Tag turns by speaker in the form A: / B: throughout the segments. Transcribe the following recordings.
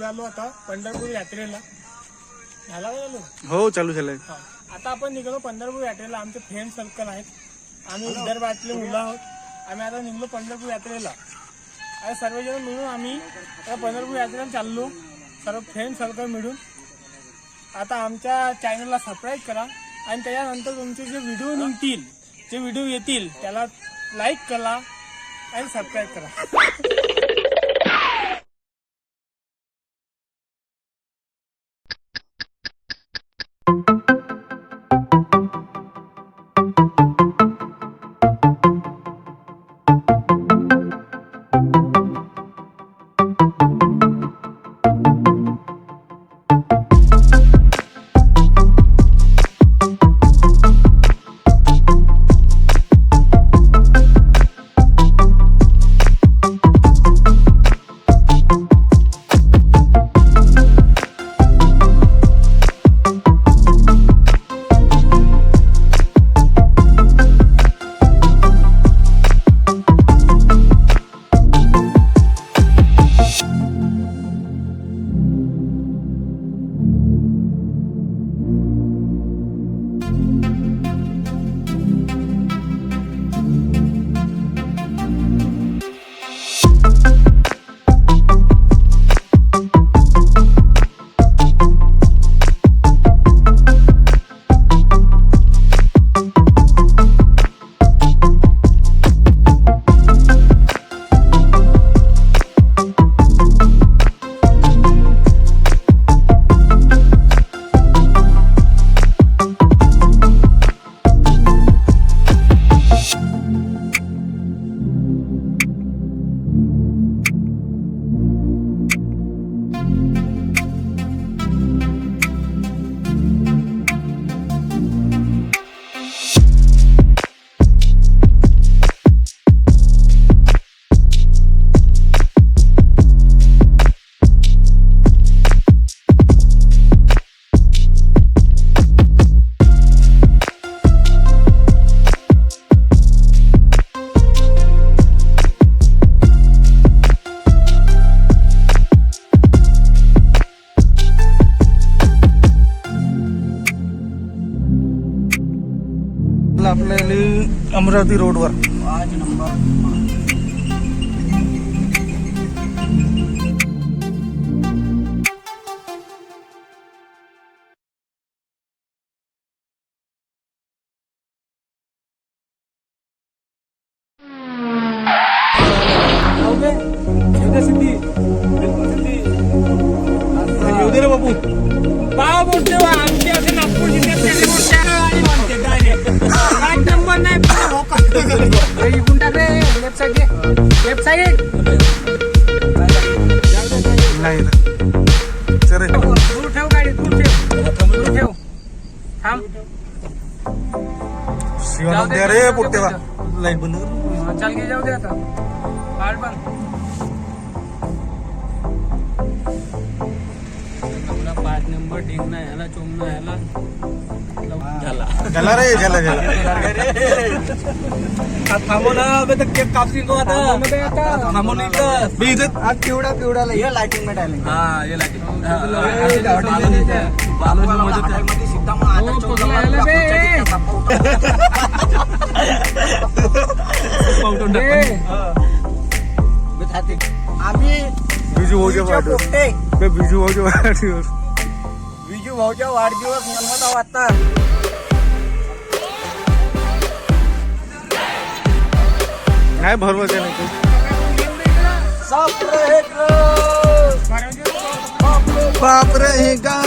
A: निघालो आता पंढरपूर यात्रेला. झाला का?
B: हो चालू झालंय.
A: आता आपण निघालो पंढरपूर यात्रेला. आमचे फ्रेंड सर्कल आहेत, आम्ही विदर्भातले मुलं आहोत. आम्ही आता निघलो पंढरपूर यात्रेला. आता सर्वजण मिळून आम्ही पंढरपूर यात्रेला चाललो, सर्व फ्रेंड सर्कल मिळून. आता आमच्या चॅनलला सबस्क्राईब करा आणि त्याच्यानंतर तुमचे जे व्हिडिओ निघतील, जे व्हिडिओ येतील त्याला लाईक करा आणि सबस्क्राईब करा.
B: आपल्याला अमरावती रोडवर
A: बाबू आमच्या नागपूर जिल्ह्यात नंबर नाही वेबसाईट दूर ठेव गाडी, दूर ठेव थांब.
B: शिवाय रे पोट्टेला लाईट बंद कर.
A: चल घे, जाऊ दे आता. पाड बंद. 5 नंबर ढेंगणा ह्याला चोमणा ह्याला
B: झाला रे झाला
A: थांबव ना. अबे तर केक कापसी को आता थांबव नाही तर
B: मी इथं
C: आज पिवळा ये लाइटिंग में डालेंगे.
A: हा ये लागे
C: आम्ही
B: बिजू भाऊच्या वाढदिवस बिजू भाऊच्या वाढदिवस
C: विजू भाऊच्या वाढदिवस मनवत आता.
B: नाही भरवसे नाही
C: सब रहेगा
B: बाप रहेगा.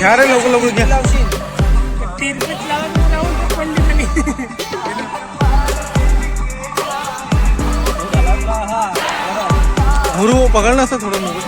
B: घ्या रे लवकर लवकर घ्या.
A: तिरपीत लावून राहून पडली खाली.
B: मुरू पकड ना असं थोडं मुरू.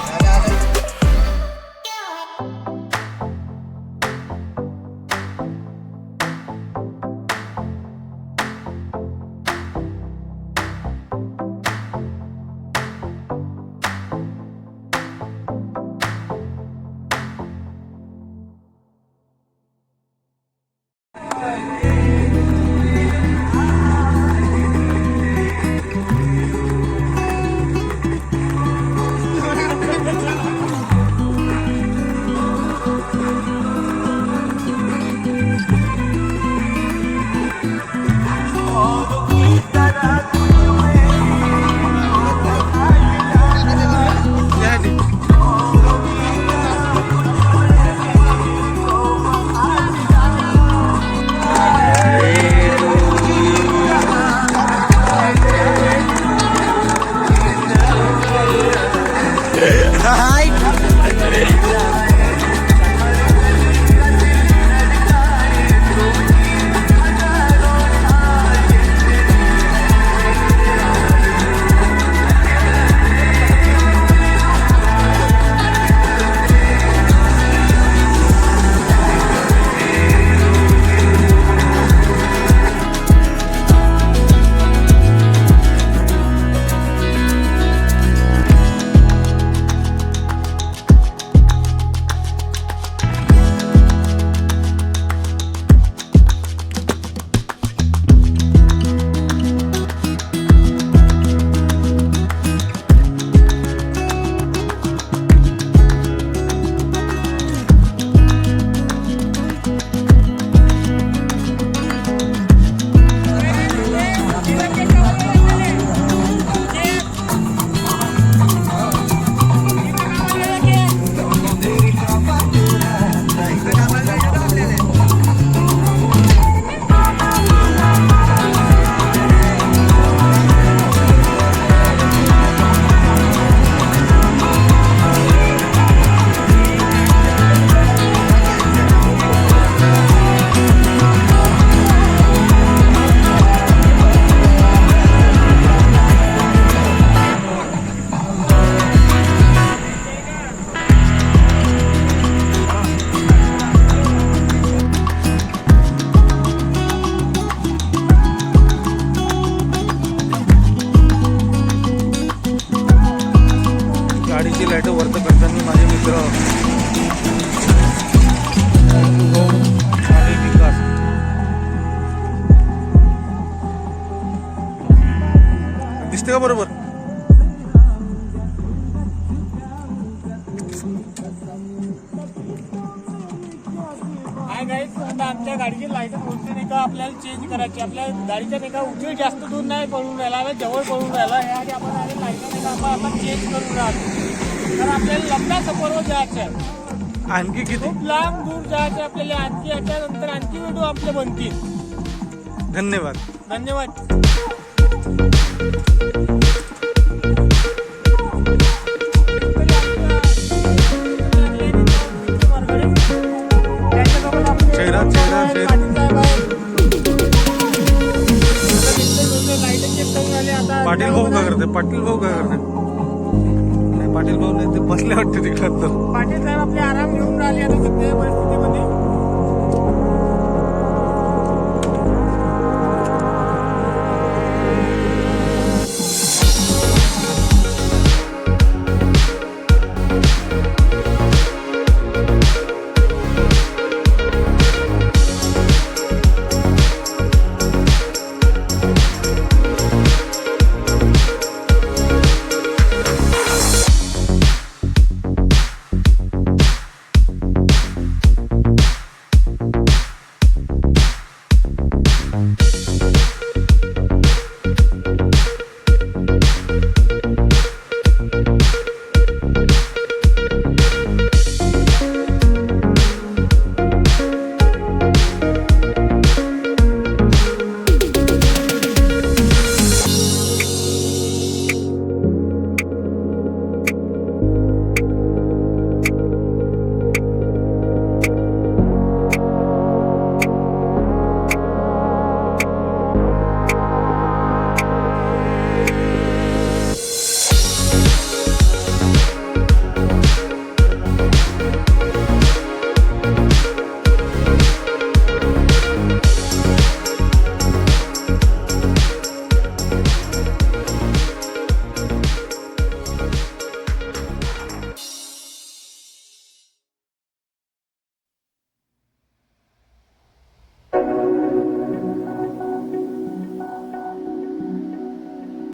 B: गाडीची लाईट वर्त करताना माझे मित्र आणि विकास. दिसते का बरोबर?
A: काय गाईस, आता आमच्या गाडीची लाईट बोलते नाही का आपल्याला चेंज करायची. आपल्या गाडीच्या नाही का उशीर जास्त दूर नाही पडून राहिला, जवळ पडून राहिला. याआधी आपण लाईट नाही का आपण चेंज करून राहिलो. तर आपल्याला लंबा सफरवर जायचं आहे.
B: आणखी किती
A: खूप लांब दूर जायचं आहे आपल्याला. आणखी याच्यानंतर आणखी व्हिडिओ आपले बनतील.
B: धन्यवाद.
A: धन्यवाद.
B: चेहरा चेहरा चेहरा पाटील भाऊ काय करते? पाटील भाऊ काय करते? नाही पाटील भाऊ नाही, ते बसले वाटते तिकडे.
A: पाटील साहेब आपले आराम घेऊन राहिले आता सध्या परिस्थितीमध्ये.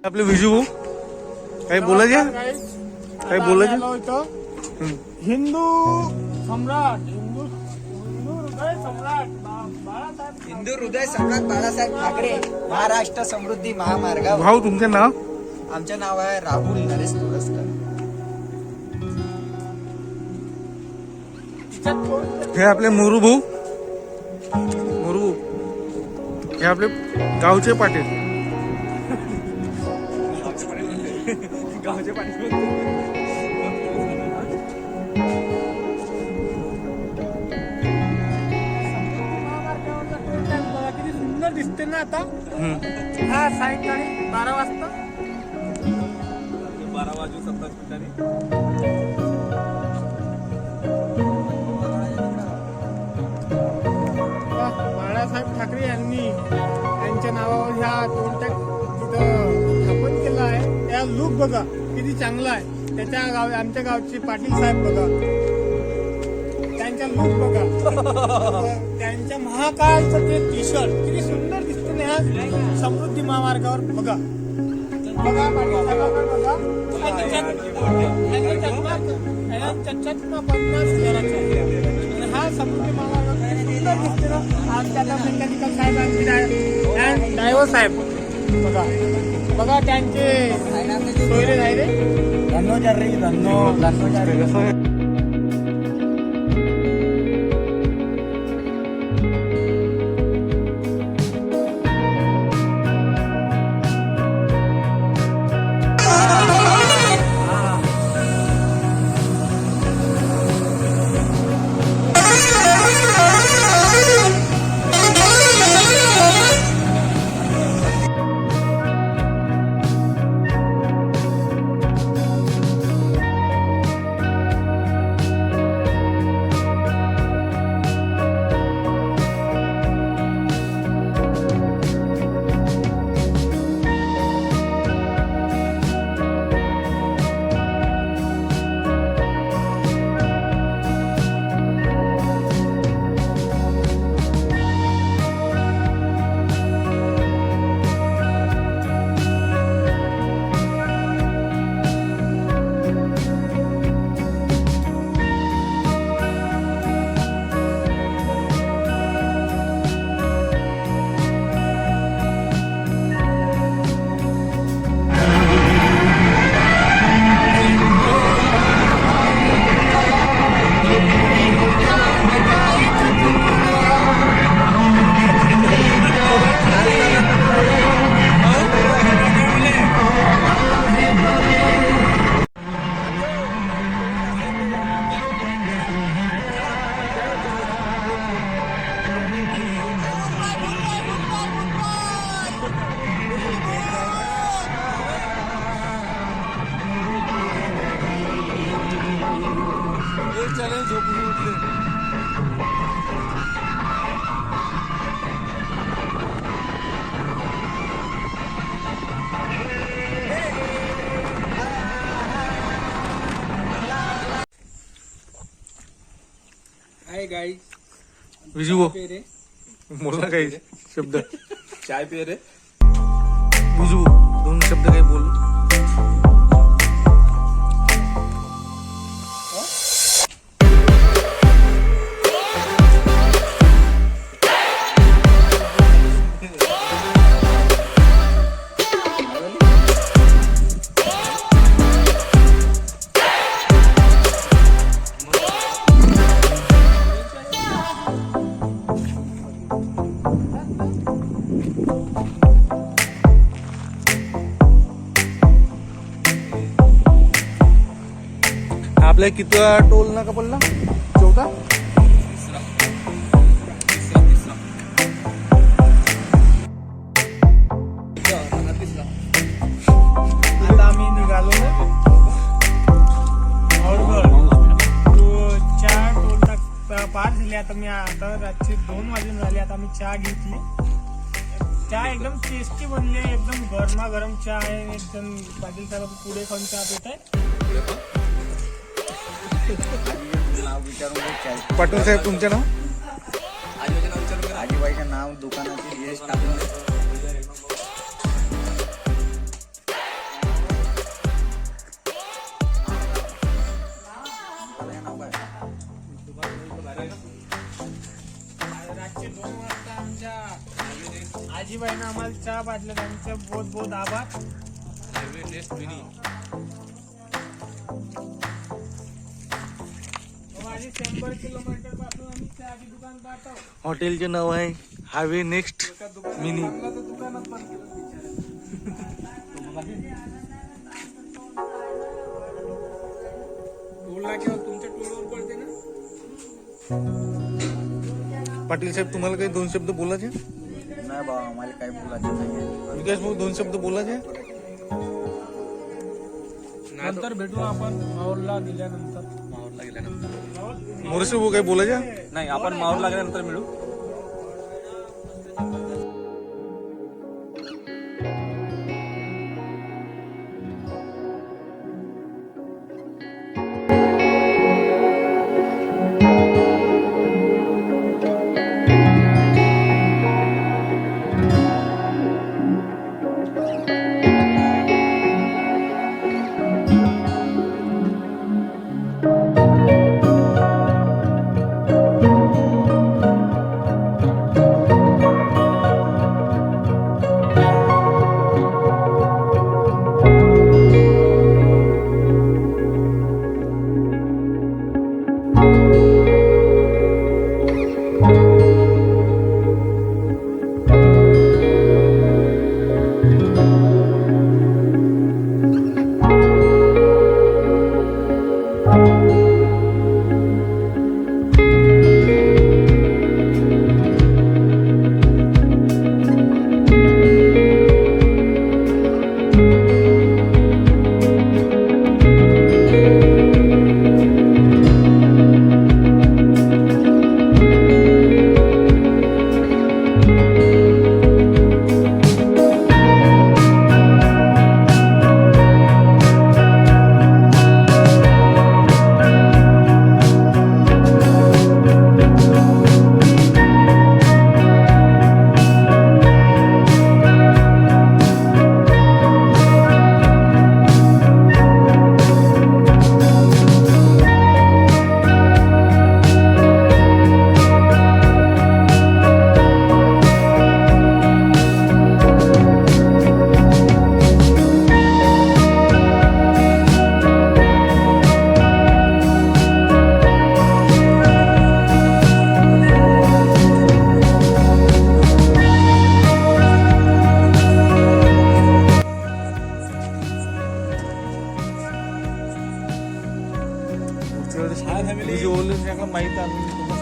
B: आपले विजू भाऊ काही बोलायचे काही बोलायचे
A: हिंदू सम्राट हिंदू हृदय सम्राट बाळासाहेब
C: हिंदू हृदय सम्राट बाळासाहेब ठाकरे महाराष्ट्र समृद्धी महामार्गावर.
B: भाऊ तुमचे नाव?
C: आमचे नाव आहे राहुल नरेश तुरस्कर.
B: हे आपले मोरू भाऊ मोरू हे आपले गावचे पाटील.
C: गावचे पाटील.
A: किती सुंदर दिसते ना आता. हा सायंकाळी 12 वाजता
D: 12:27
A: बाळासाहेब ठाकरे यांनी यांच्या नावावर ह्या टोलटॅक्स तिथं स्थापन केलं आहे. त्या लुक बघा किती चांगला आहे. त्याच्या गाव आमच्या गावचे पाटील साहेब बघा त्यांच्या लुक बघा त्यांच्या महाकाळचं ते टी शर्ट किती सुंदर दिसते ना ह्या समृद्धी महामार्गावर बघा बघा पाटील साहेबांकडे बघा. चष्मा 50,000चा आणि हा समृद्धी महामार्ग सुंदर दिसते ना. आज त्याला मेकॅनिकल साहेब आणखी ड्रायव्हर साहेब बघा बघा त्यांचे सोयरे राहिले धन्नो.
D: Hi guys.
B: विजू भाऊ बोला काही शब्द.
D: चाय पे रे.
B: विजू 2 शब्द काही बोल. आपल्या कितवा टोल नाका पडला? 4था.
A: आता आम्ही निघालो चहा टोल पार झाले. आता मी आता रात्री 2 वाजून झाले. आता आम्ही चहा घेतली. चहा एकदम टेस्टी बनली आहे. एकदम गरमागरम चहा आहे. एकदम पाटील साहेब पुढे खाऊन चहा पित आहे.
C: नाव विचारून
B: पाटील साहेब तुमचे नाव?
C: आजीबाईचं नाव दुकानाचे यश टाकून
A: रातचे 2 वाजता आमच्या आजीबाईनं आम्हाला चहा पाजलं, त्यांचे बहुत बहुत आभार. माझी 100 किलोमीटर पासून आम्ही चहाची दुकान पाहतो.
B: हॉटेलचे नाव आहे हायवे नेक्स्ट मिनी.
A: तुमच्या टोलवर पडते ना.
B: पाटील साहेब तुम्हाला काही 2 शब्द बोलायचे?
C: नाही बाबा आम्हाला काही बोलायचं नाही.
B: विकास भाऊ 2 शब्द बोलायचे?
A: नंतर भेटू आपण माऊरला गेल्यानंतर.
B: मोरसे भाऊ काही बोलायचे?
D: नाही, आपण माऊरला गेल्यानंतर मिळू.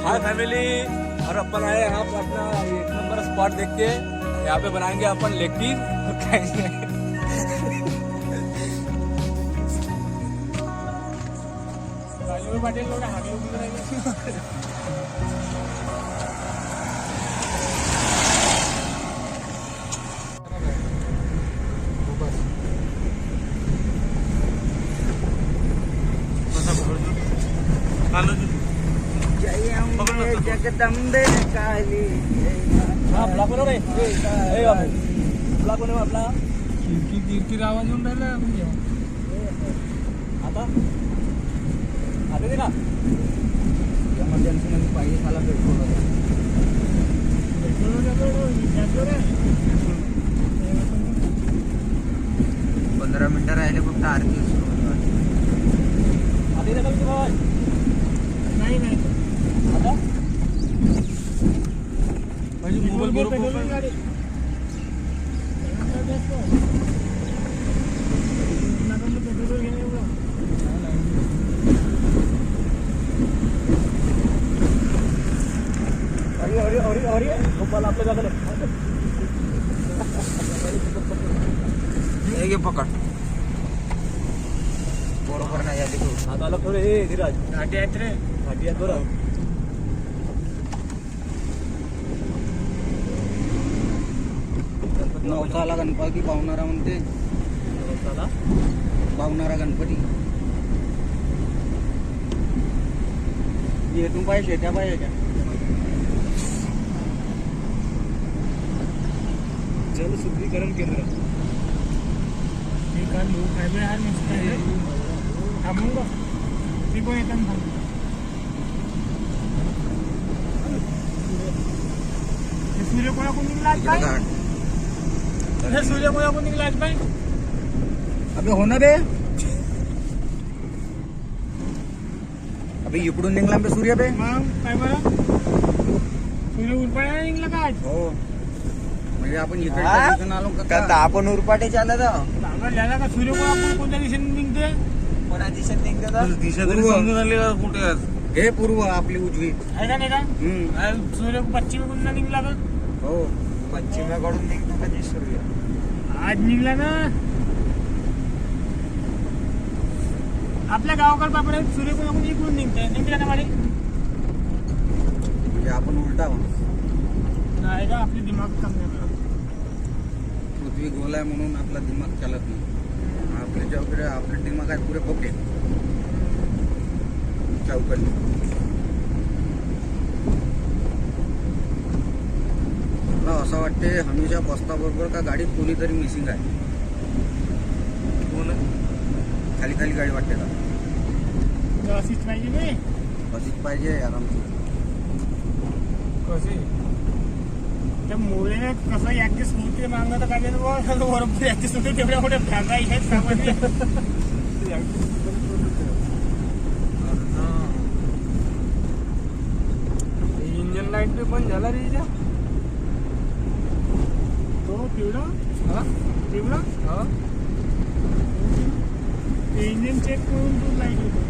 D: हाय फैमिली, और अपन आए यहाँ पर अपना 1 नंबर स्पॉट देख के. यहाँ पे बनाएंगे अपन लेग पीस और खाएंगे.
A: राजू पाटील लोक हागे उभी राहिले.
C: जगदंबे काली.
D: आपला बरोबर आहे. आपला कोण आहे आपला?
A: किरकिर आवाज येऊन राहिला.
D: आता आता का
C: एमर्जन्सी मध्ये पाहिजे मला पेट्रोल. 15 मिनिटं राहिले फक्त आरती सुरू होती.
A: नाही नाही
D: आता
B: माझी मोबाईल बरोबर
A: गाडी पेट्रोल घेणे एवढं.
D: गोपाल आपल्या जागा
C: हे घे पकड. बरोबर नाही आली तू.
D: आता आलं थोडं. हे धीराज
A: घाटी आहेत रे.
D: घाटी आहेत बरं.
C: नवसाला गणपती पावणारा म्हणते.
D: चला
C: पावणारा गणपती. येथून पाहिजे त्या पाहिजे का
D: जलशुद्धीकरण केंद्र.
A: मी काल लोक हायवे हा मस्त आहे. थांबून बघ. ती पण येताना थांबू. सूर्यकुंड निघला आज काय इथे सूर्यकुंड निघला आज काय
C: अबे हो ना बे अबे इकडून निघला बे सूर्य बे
A: मग काय बरं सूर्य उरपाड्याला निघला का आज
B: हो म्हणजे आपण
C: हा?
B: इकडे आलो
C: का
B: का
C: तर आपण उरपाटे चालत आहो.
A: सांगा लिहायला का सूर्यकुंड आपण कोणत्या दिशेने निघते
C: कोणा दिशेत निघत आहो?
B: दिशा तरी समजून आली का कुठे आज? हे पूर्व आपली उजवी
A: आहे का नाही का आज सूर्य पश्चिम कुंडला निघला का
C: हो पश्चिमेकडून निघतो कधी सूर्य
A: आज निघला ना आपल्या गावाकडे बापडे सूर्यकुंड इकडून निघते निघला ना माडे
B: म्हणजे आपण उलटा आहोत.
A: नाही का आपली दिमाग कमी आहे.
B: पृथ्वी गोल आहे म्हणून आपला दिमाग चालत नाही आपले चौकडे आपले दिमाग आहे पुरे पोके चौकडी मला असं वाटते हमेशा बसताबरोबर का गाडीत कोणीतरी मिसिंग आहे खाली खाली गाडी वाटते का
A: अशीच पाहिजे नाही
B: अशीच पाहिजे आरामची
A: कसे त्या मुळे कसं ऍडजस्ट होते मागणं तर काय बरोबर ऍडजस्ट होते तेवढ्या मोठ्या फॅगा आहेत सामान्य
D: इंजन लाईट बी बंद झाला रे हिच्या.
A: तो पिवळा
D: हा?
A: पिवळा
D: हा?
A: ते इंजिन चेक करून तू लाईट होतो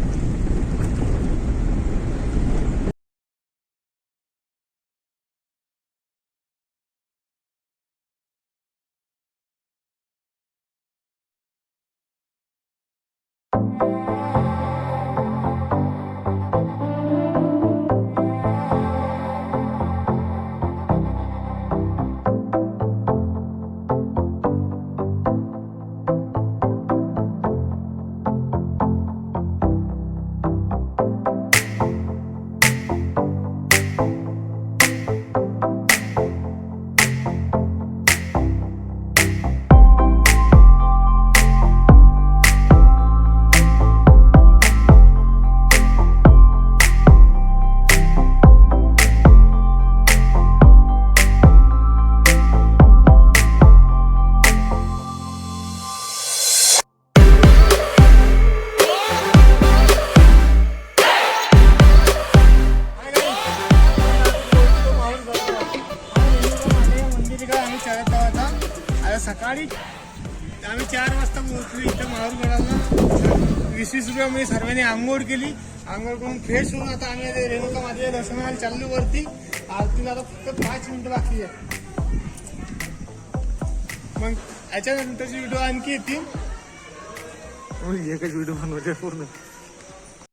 A: सकाळी आम्ही 4 वाजता पोहोचलो इथं माहूरगडाला 20-20 रुपयामध्ये सर्वांनी आंघोळ केली आंघोळ करून फ्रेश होऊन आता आम्ही आता रेणुका मातेच्या दर्शनाला चाललो वरती आरतीला आता फक्त 5 मिनिटं बाकी आहे मग याच्यानंतरची व्हिडिओ आणखी येतील
B: एकच व्हिडिओ बनवायचे पूर्ण